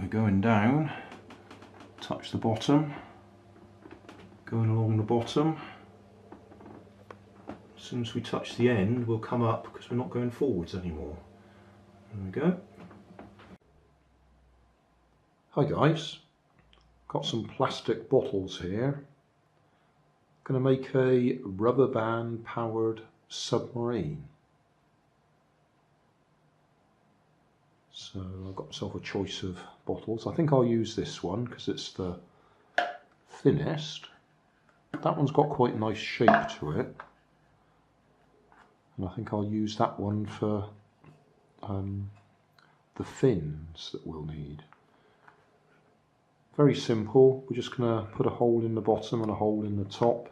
we're going down, touch the bottom, going along the bottom. As soon as we touch the end, we'll come up because we're not going forwards anymore. There we go. Hi guys, got some plastic bottles here. Going to make a rubber band powered submarine. So I've got myself a choice of bottles. I think I'll use this one because it's the thinnest. That one's got quite a nice shape to it. And I think I'll use that one for the fins that we'll need. Very simple. We're just going to put a hole in the bottom and a hole in the top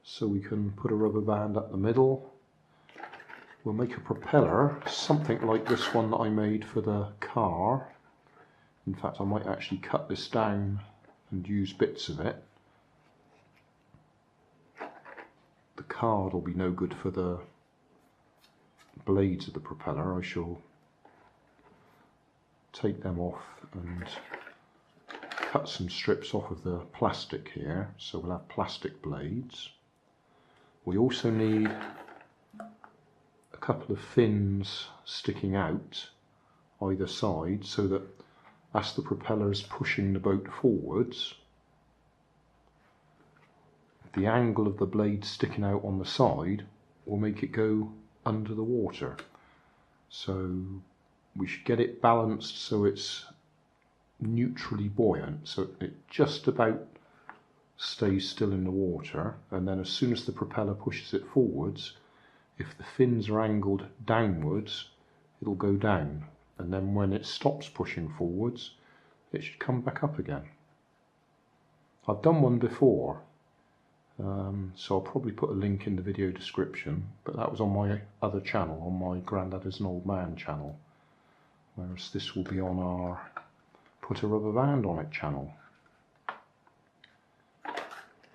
so we can put a rubber band up the middle. We'll make a propeller, something like this one that I made for the car. In fact, I might actually cut this down and use bits of it. The card will be no good for the blades of the propeller. I shall take them off and cut some strips off of the plastic here, so we'll have plastic blades. We also need a couple of fins sticking out either side so that as the propeller is pushing the boat forwards, the angle of the blade sticking out on the side will make it go under the water. So we should get it balanced so it's neutrally buoyant, so it just about stays still in the water, and then as soon as the propeller pushes it forwards, if the fins are angled downwards, it'll go down, and then when it stops pushing forwards, it should come back up again. I've done one before, so I'll probably put a link in the video description, but that was on my other channel, on my Grandad is an Old Man channel, whereas this will be on our Putarubberbandonit channel.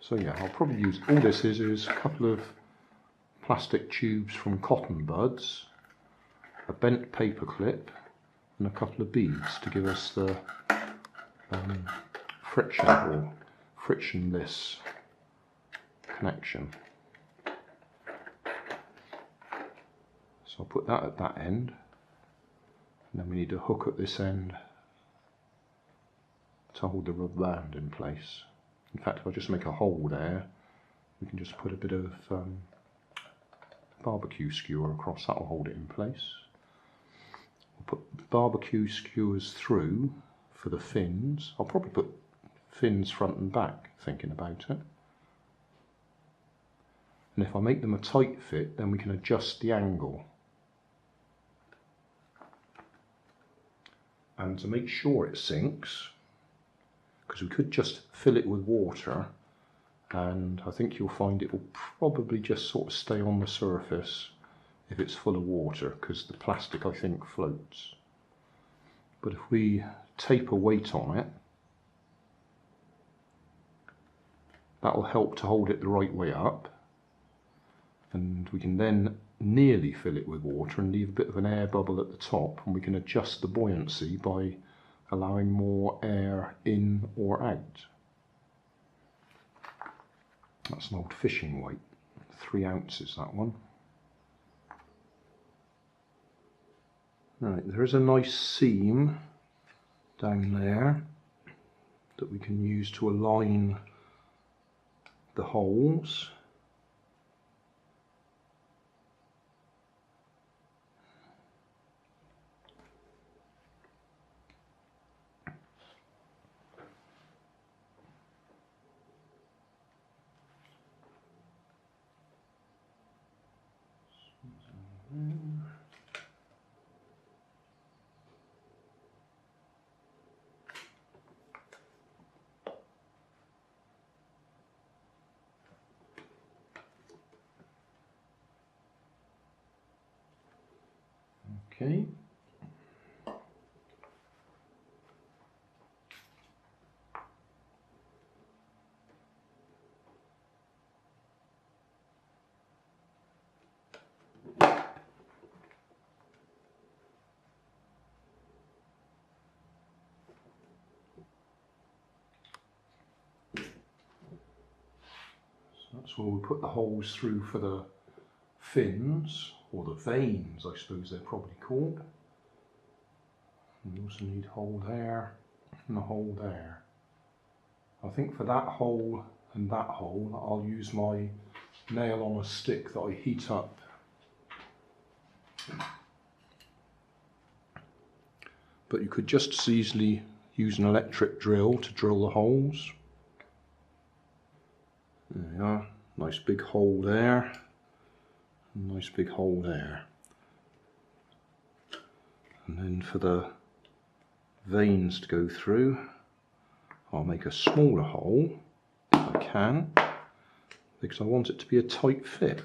So yeah, I'll probably use, all this is a couple of plastic tubes from cotton buds, a bent paper clip, and a couple of beads to give us the friction or frictionless connection. So I'll put that at that end, and then we need a hook at this end to hold the rubber band in place. In fact, if I just make a hole there, we can just put a bit of barbecue skewer across, that will hold it in place. We'll put barbecue skewers through for the fins. I'll probably put fins front and back, thinking about it. And if I make them a tight fit, then we can adjust the angle. And to make sure it sinks, because we could just fill it with water, and I think you'll find it will probably just sort of stay on the surface if it's full of water, because the plastic I think floats. But if we tape a weight on it, that will help to hold it the right way up, and we can then nearly fill it with water and leave a bit of an air bubble at the top, and we can adjust the buoyancy by allowing more air in or out. That's an old fishing weight, 3 ounces that one. Right, there is a nice seam down there that we can use to align the holes. Okay. That's where we put the holes through for the fins, or the vanes I suppose they're probably called. And you also need a hole there and a hole there. I think for that hole and that hole I'll use my nail on a stick that I heat up. But you could just as easily use an electric drill to drill the holes. There we are, nice big hole there, nice big hole there. And then for the vanes to go through, I'll make a smaller hole if I can, because I want it to be a tight fit.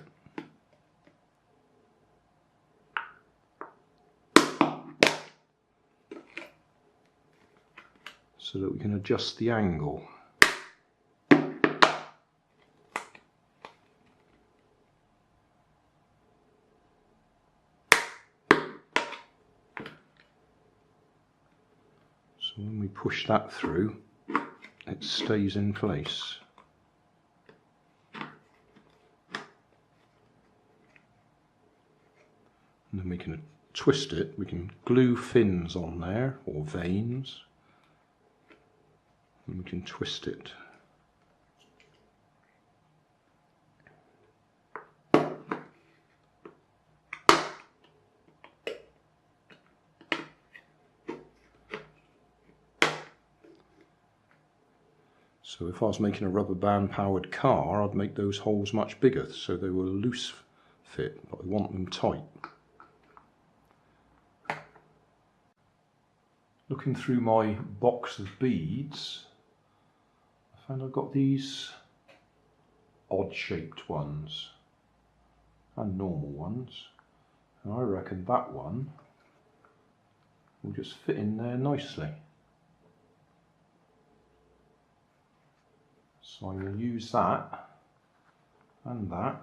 So that we can adjust the angle. So when we push that through, it stays in place. And then we can twist it, we can glue fins on there, or vanes, and we can twist it. So if I was making a rubber band powered car, I'd make those holes much bigger so they were loose fit, but I want them tight. Looking through my box of beads, I found I've got these odd shaped ones and normal ones, and I reckon that one will just fit in there nicely. So I'm going to use that and a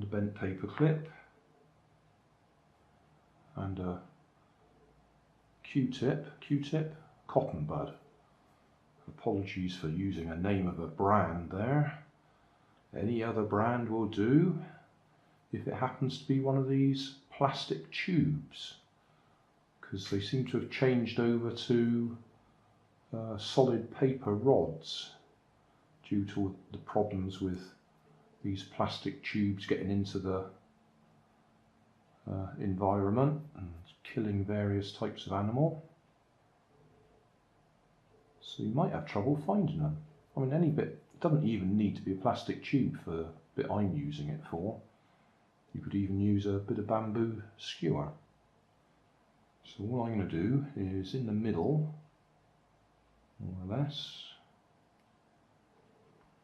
bent paper clip and a Q-tip, cotton bud. Apologies for using a name of a brand there. Any other brand will do if it happens to be one of these plastic tubes, because they seem to have changed over to solid paper rods due to the problems with these plastic tubes getting into the environment and killing various types of animal. So you might have trouble finding them. I mean, any bit, it doesn't even need to be a plastic tube for the bit I'm using it for. You could even use a bit of bamboo skewer. So what I'm going to do is in the middle, more or less,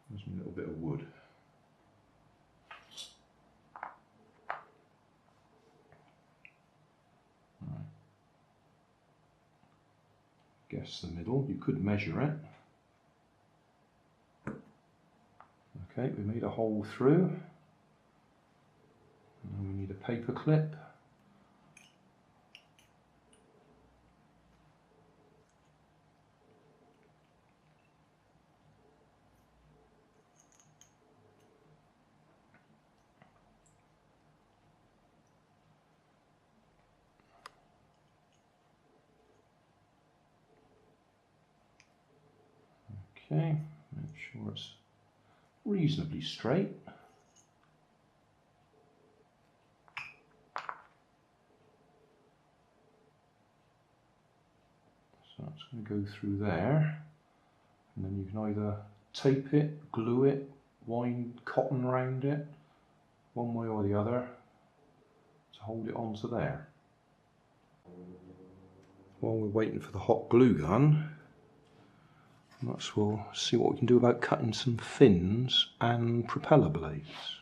there's a little bit of wood. Right. Guess the middle, you could measure it. Okay, we made a hole through. And we need a paper clip. Okay, make sure it's reasonably straight. So that's going to go through there, and then you can either tape it, glue it, wind cotton round it, one way or the other, to hold it onto there. While we're waiting for the hot glue gun, we'll see what we can do about cutting some fins and propeller blades.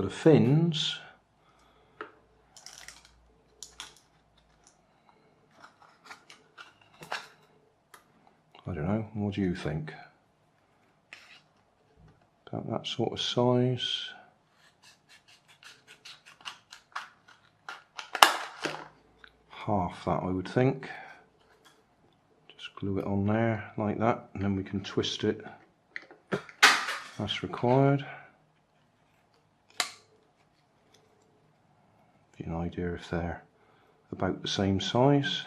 for the fins, I don't know, what do you think? About that sort of size. Half that, I would think. Just glue it on there like that, and then we can twist it as required. Give you an idea if they're about the same size.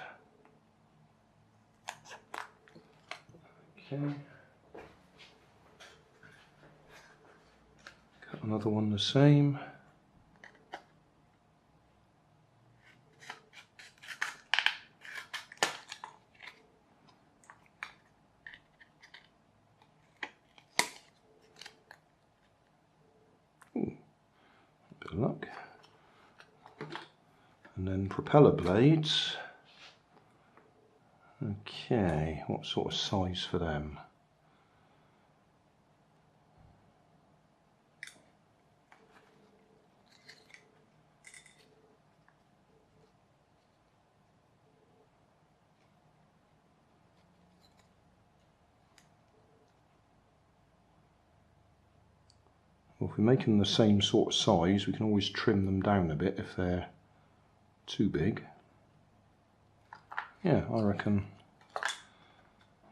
Okay. Cut another one the same. Bit of luck. And then propeller blades. Okay, what sort of size for them? Well, if we make them the same sort of size, we can always trim them down a bit if they're too big. Yeah, I reckon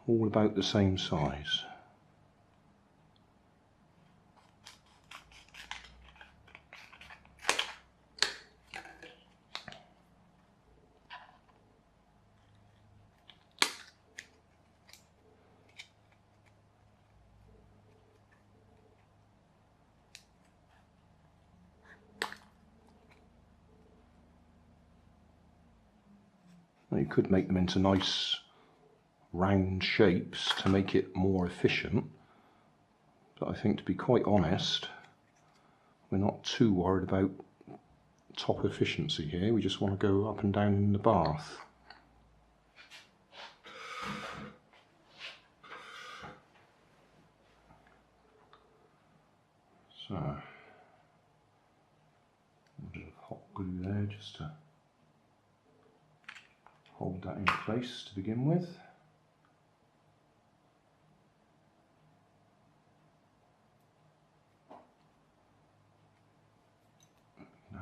all about the same size. Now you could make them into nice round shapes to make it more efficient, but I think, to be quite honest, we're not too worried about top efficiency here. We just want to go up and down in the bath. So, a bit of hot glue there just to hold that in place to begin with.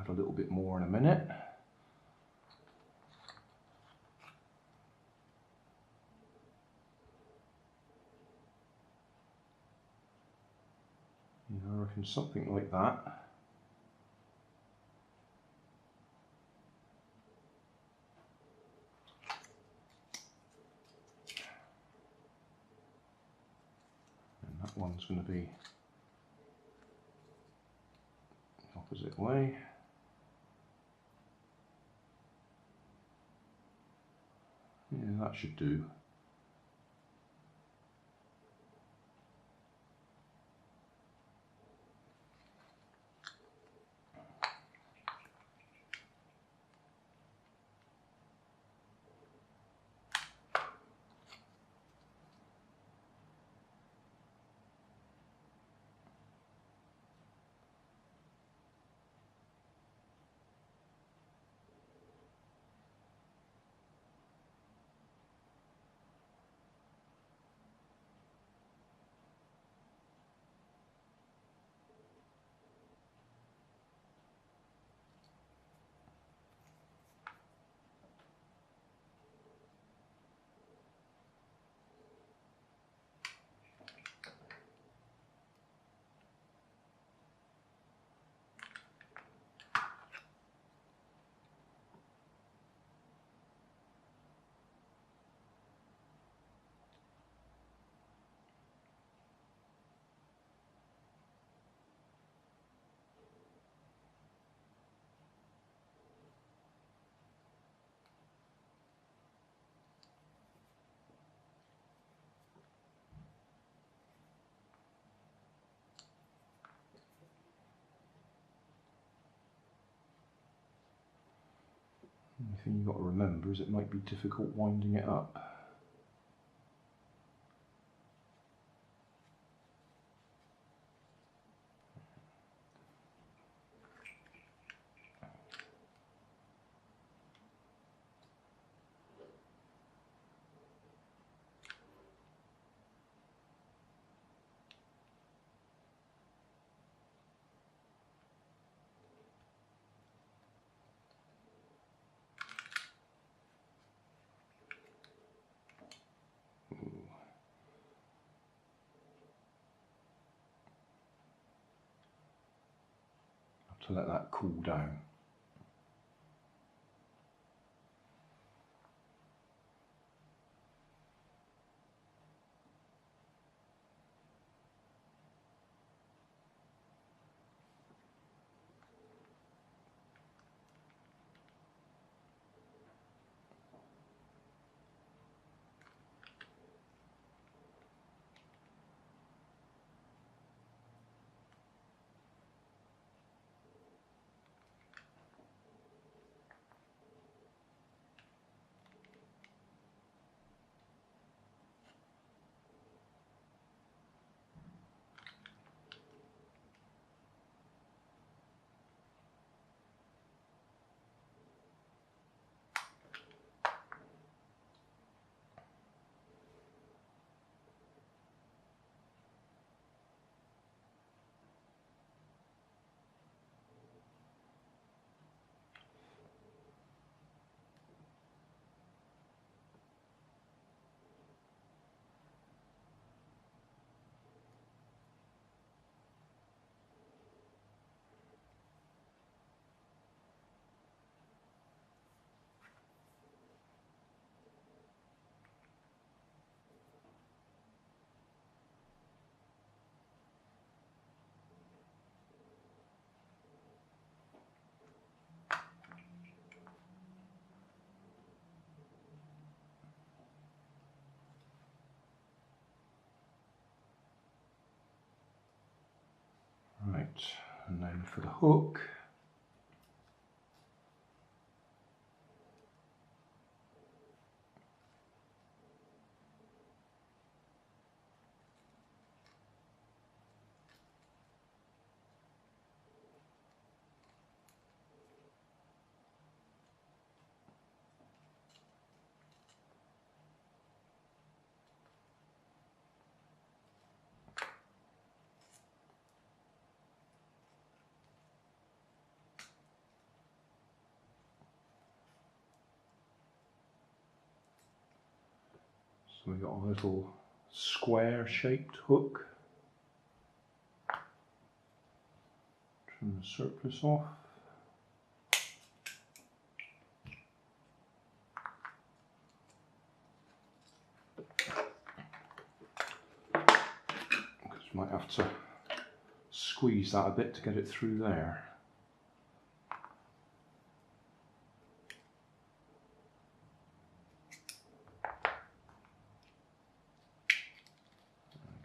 Add a little bit more in a minute. Yeah, I reckon something like that. That one's going to be the opposite way. Yeah, that should do. The thing you've got to remember is it might be difficult winding it up. to let that cool down. Right, and then for the hook, so we've got a little square shaped hook. Trim the surface off. Because you might have to squeeze that a bit to get it through there.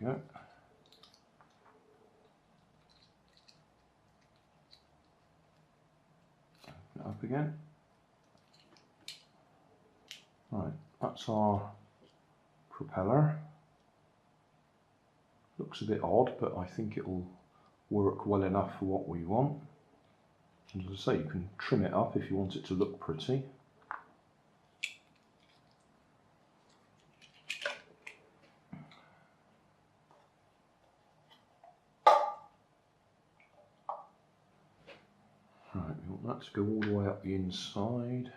There we go. Open it up again. Right, that's our propeller. Looks a bit odd, but I think it will work well enough for what we want. And as I say, you can trim it up if you want it to look pretty. Right, we want that to go all the way up the inside.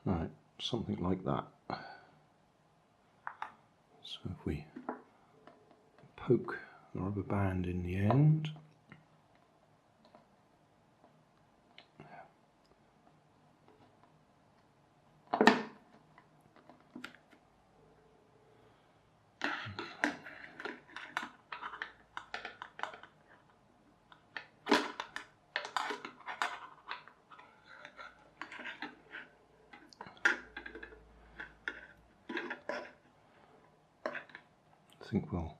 Right, something like that. So if we poke the rubber band in the end, I think we'll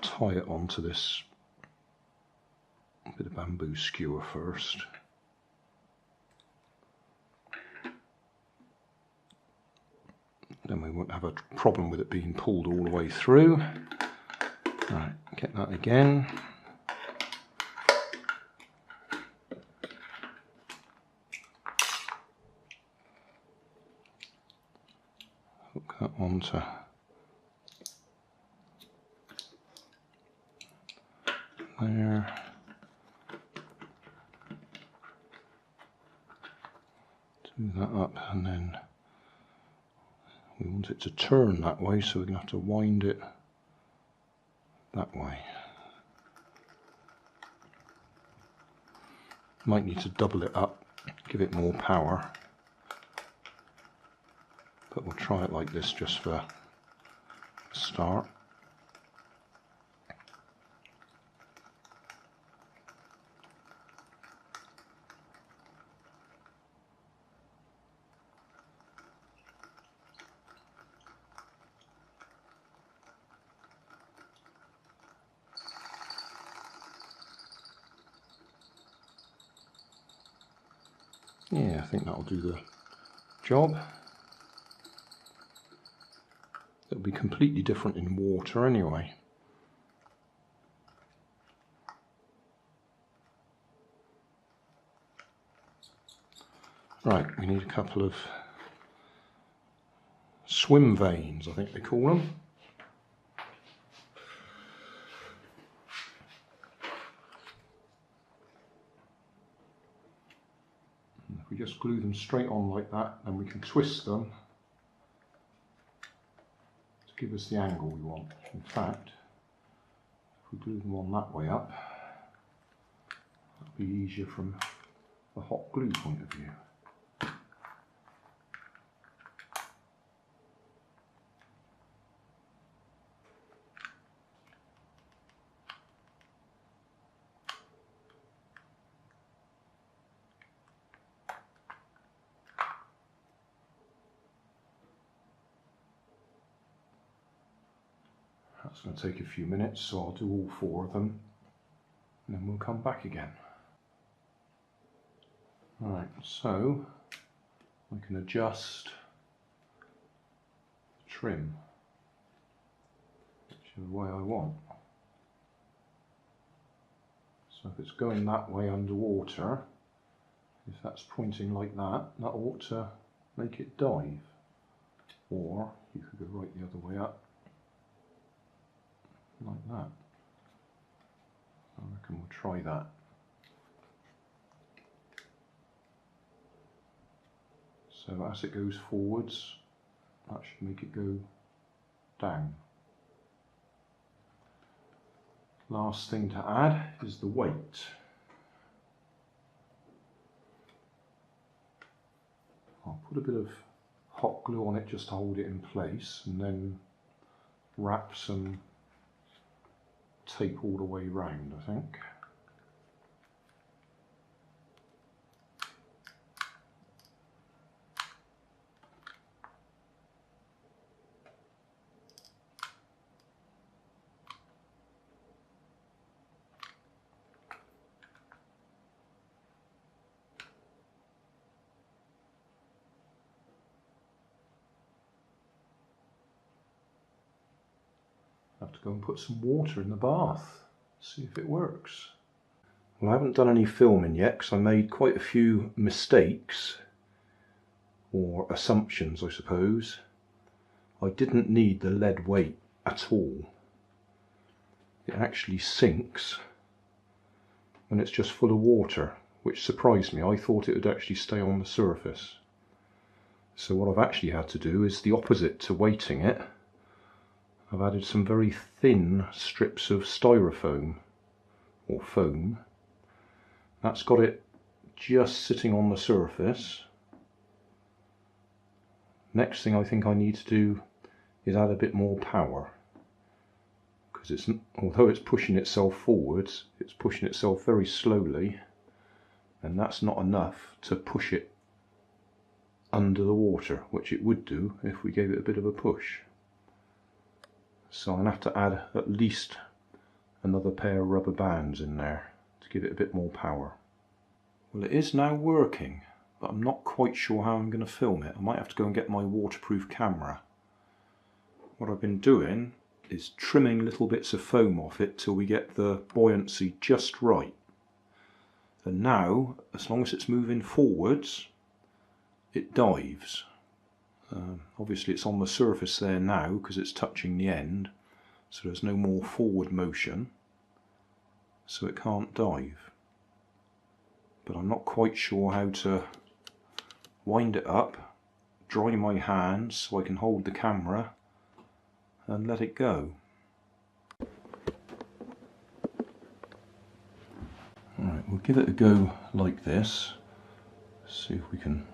tie it onto this bit of bamboo skewer first. Then we won't have a problem with it being pulled all the way through. Right, get that again. Hook that onto there. Do that up, and then we want it to turn that way, so we're going to have to wind it that way. Might need to double it up, give it more power, but we'll try it like this just for a start. Yeah, I think that'll do the job. It'll be completely different in water anyway. Right, we need a couple of swim vanes, I think they call them. If we just glue them straight on like that, then we can twist them to give us the angle we want. In fact, if we glue them on that way up, that'll be easier from the hot glue point of view. That's going to take a few minutes, so I'll do all 4 of them and then we'll come back again. Right, so I can adjust the trim whichever way I want. So if it's going that way underwater, if that's pointing like that, that ought to make it dive. Or you could go right the other way up, like that. I reckon we'll try that. So as it goes forwards, that should make it go down. Last thing to add is the weight. I'll put a bit of hot glue on it just to hold it in place, and then wrap some tape all the way round, I think. Have to go and put some water in the bath, see if it works. Well, I haven't done any filming yet because I made quite a few mistakes, or assumptions I suppose. I didn't need the lead weight at all. It actually sinks when it's just full of water, which surprised me. I thought it would actually stay on the surface. So what I've actually had to do is the opposite to weighting it. I've added some very thin strips of styrofoam or foam. That's got it just sitting on the surface. Next thing I think I need to do is add a bit more power, because although it's pushing itself forwards, it's pushing itself very slowly, and that's not enough to push it under the water, which it would do if we gave it a bit of a push. So I'm going to have to add at least another pair of rubber bands in there to give it a bit more power. Well, it is now working, but I'm not quite sure how I'm going to film it. I might have to go and get my waterproof camera. What I've been doing is trimming little bits of foam off it till we get the buoyancy just right. And now, as long as it's moving forwards, it dives. Obviously it's on the surface there now because it's touching the end, so there's no more forward motion, so it can't dive. But I'm not quite sure how to wind it up, dry my hands so I can hold the camera and let it go. Right, we'll give it a go like this, see if we can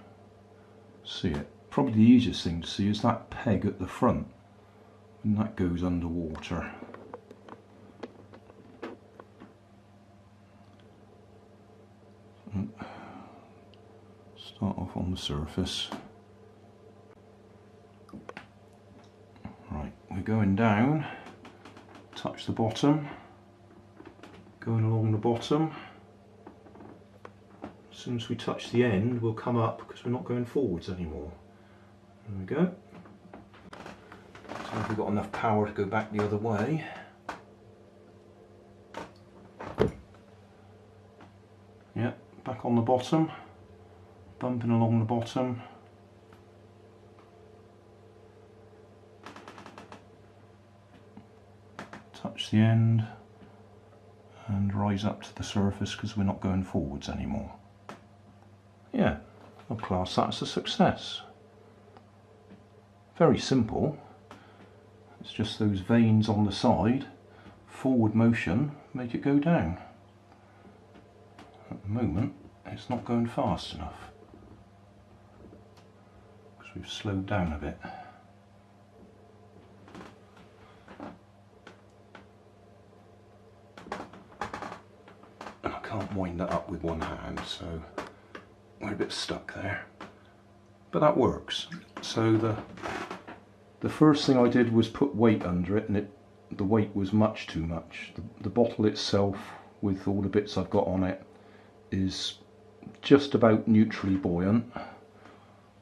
see it. Probably the easiest thing to see is that peg at the front, and that goes underwater. Start off on the surface. Right, we're going down, touch the bottom, going along the bottom. As soon as we touch the end, we'll come up because we're not going forwards anymore. There we go. So if we've got enough power to go back the other way. Yeah, back on the bottom, bumping along the bottom. Touch the end and rise up to the surface because we're not going forwards anymore. Yeah, I'll class that as a success. Very simple. It's just those vanes on the side, forward motion, make it go down. At the moment, it's not going fast enough because we've slowed down a bit. And I can't wind that up with one hand, so we're a bit stuck there. But that works. So the first thing I did was put weight under it, and the weight was much too much. The bottle itself, with all the bits I've got on it, is just about neutrally buoyant,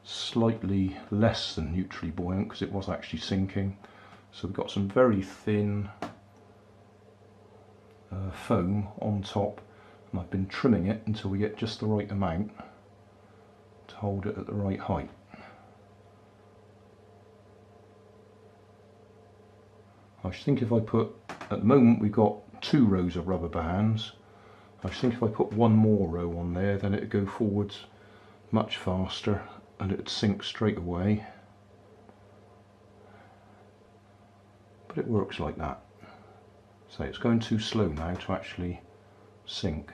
slightly less than neutrally buoyant because it was actually sinking. So we've got some very thin foam on top, and I've been trimming it until we get just the right amount to hold it at the right height. I think if I put, at the moment we've got 2 rows of rubber bands, I think if I put 1 more row on there, then it'd go forwards much faster and it'd sink straight away. But it works like that. So it's going too slow now to actually sink.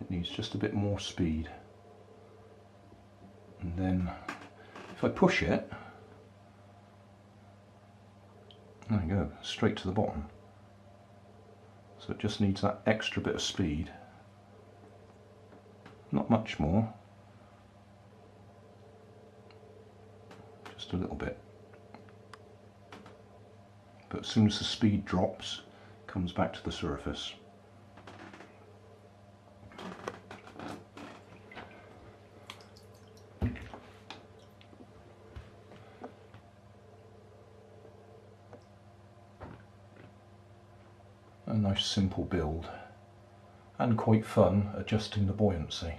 It needs just a bit more speed. And then if I push it, there you go, straight to the bottom. So it just needs that extra bit of speed. Not much more. Just a little bit. But as soon as the speed drops, it comes back to the surface. A nice simple build, and quite fun adjusting the buoyancy.